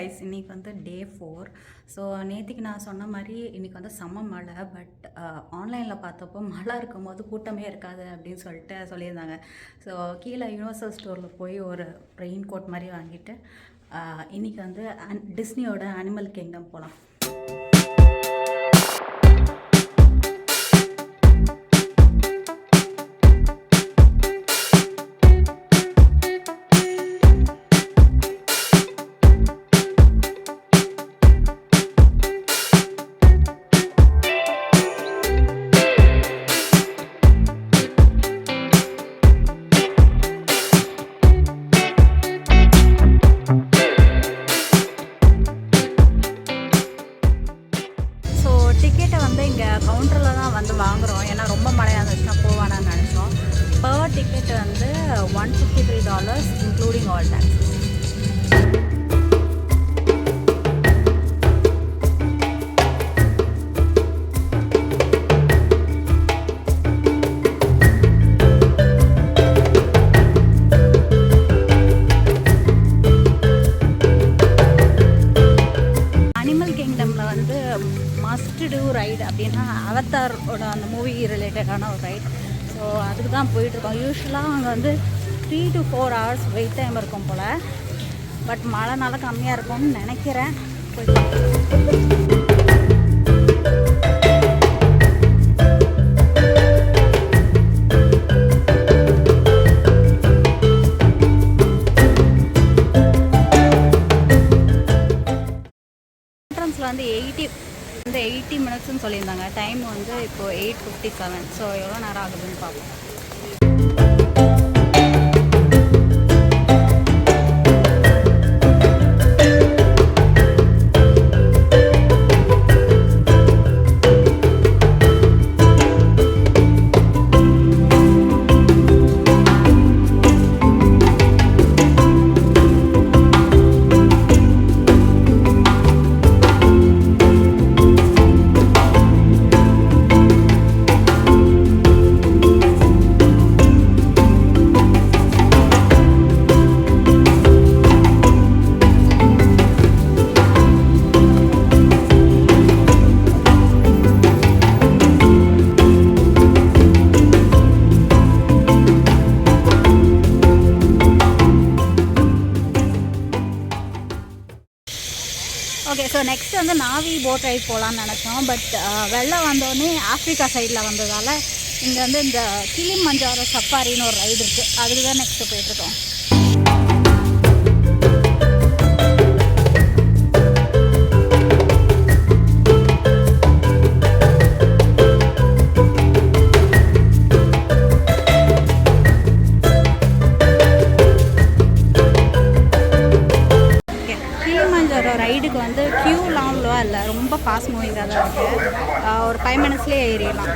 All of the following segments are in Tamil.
கைஸ், இன்றைக்கி வந்து டே 4. ஸோ நேற்றுக்கு நான் சொன்ன மாதிரி இன்றைக்கி வந்து செம்ம மழை. பட் ஆன்லைனில் பார்த்தப்போ மழை இருக்கும்போது கூட்டமே இருக்காது அப்படின்னு சொல்லியிருந்தாங்க. ஸோ கீழே யூனிவர்சல் ஸ்டோரில் போய் ஒரு ரெயின் கோட் மாதிரி வாங்கிட்டு இன்றைக்கி வந்து டிஸ்னியோட அனிமல் கிங்டம் போகலாம். டிக்கெட்டை வந்து இங்கே கவுண்டரில் தான் வந்து வாங்குகிறோம். ஏன்னா ரொம்ப மழையாக இருந்துச்சுன்னா போவானான்னு நினச்சோம். பர் டிக்கெட் வந்து $153 including all taxes. Must do ride அப்படின்னா அவத்தாரோட அந்த மூவி ரிலேட்டடான ஒரு ரைட். ஸோ அதுக்கு தான் போயிட்டுருக்கோம். யூஸ்வலாக அங்கே வந்து 3 to 4 hours வெயிட் டைம் இருக்கும் போல். பட் மழைனால கம்மியாக இருக்கும்னு நினைக்கிறேன். வந்து 80 மினிட்ஸ்ன்னு சொல்லியிருந்தாங்க. டைம் வந்து இப்போது 8:57. ஸோ எவ்வளோ நேரம் ஆகுதுன்னு பார்ப்போம். ஓகே, ஸோ நெக்ஸ்ட் வந்து நாவி போட் ரைட் போகலான்னு நினச்சோம். பட் வெள்ளம் வந்தோடனே ஆஃப்ரிக்கா சைடில் வந்ததால் இங்கே வந்து இந்த கிளிமஞ்சாரோ சஃபாரின்னு ஒரு ரைடு இருக்குது. அதுக்கு தான் நெக்ஸ்ட்டு போயிட்டுருக்கோம். ரைடுக்கு வந்து க்யூலாம் இல்லை, ரொம்ப ஃபாஸ்ட் மூவிங்காக தான் இருக்குது. ஒரு 5 மினிட்ஸ்லேயே ஏறிடலாம்.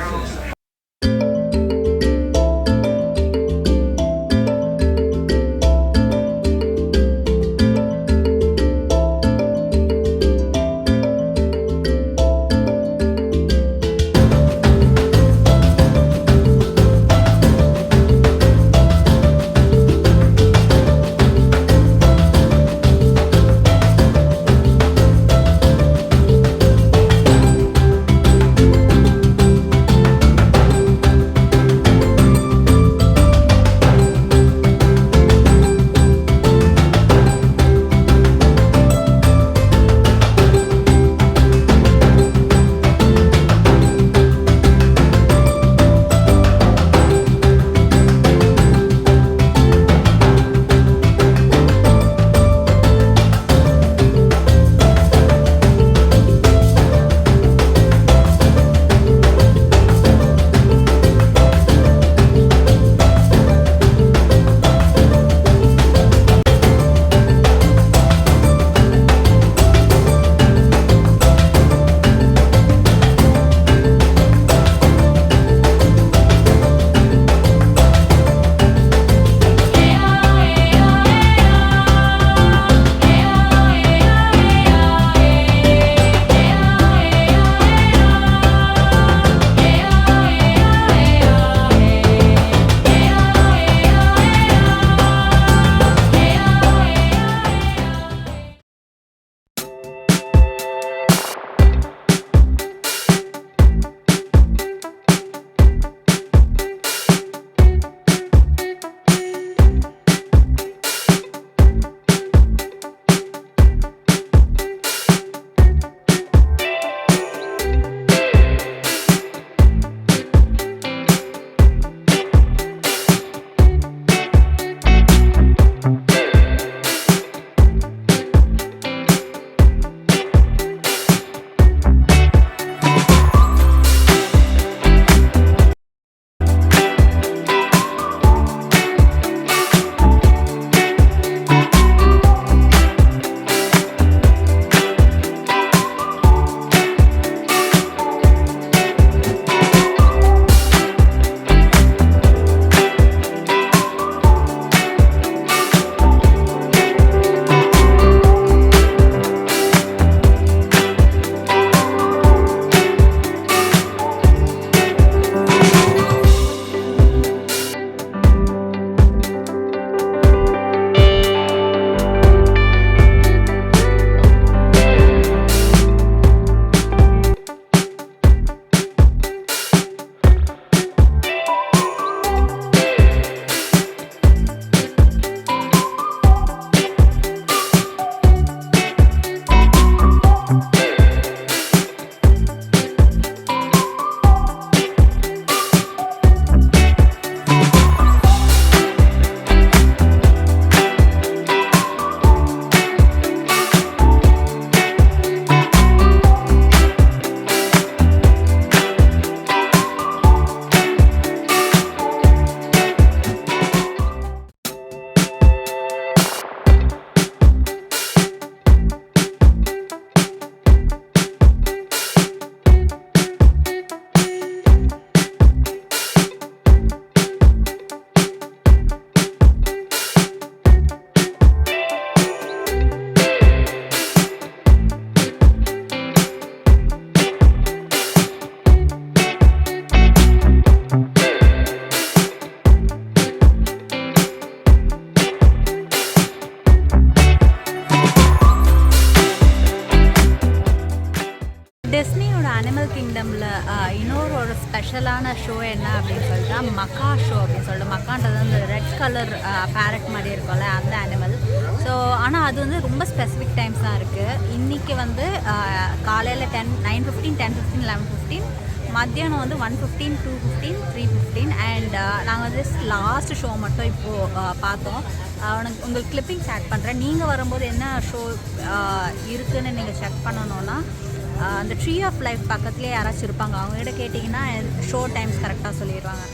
அனிமல் கிங்டமில் இன்னொரு ஸ்பெஷலான ஷோ என்ன அப்படின்னு சொல்லிட்டு மக்கா ஷோ அப்படின்னு சொல்லிட்டு, மக்கான்றது அந்த ரெட் கலர் பேரட் மாதிரி இருக்கும்ல அந்த அனிமல். ஸோ ஆனால் அது வந்து ரொம்ப ஸ்பெசிஃபிக் டைம்ஸ் தான் இருக்குது. இன்றைக்கி வந்து காலையில் 9:15, 10:15, 11:15, மத்தியானம் வந்து 1:15, 2:15, 3:15 அண்ட் நாங்கள் வந்து லாஸ்ட் ஷோ மட்டும் இப்போது பார்த்தோம். உங்களுக்கு கிளிப்பிங்ஸ் ஆட் பண்ணுறேன். நீங்கள் வரும்போது என்ன ஷோ இருக்குதுன்னு நீங்கள் செக் பண்ணணுன்னா அந்த ட்ரீ ஆஃப் லைஃப் பக்கத்துலேயே யாராச்சும் இருப்பாங்க, அவங்ககிட்ட கேட்டிங்கன்னா ஷோ டைம்ஸ் கரெக்டாக சொல்லிடுவாங்க.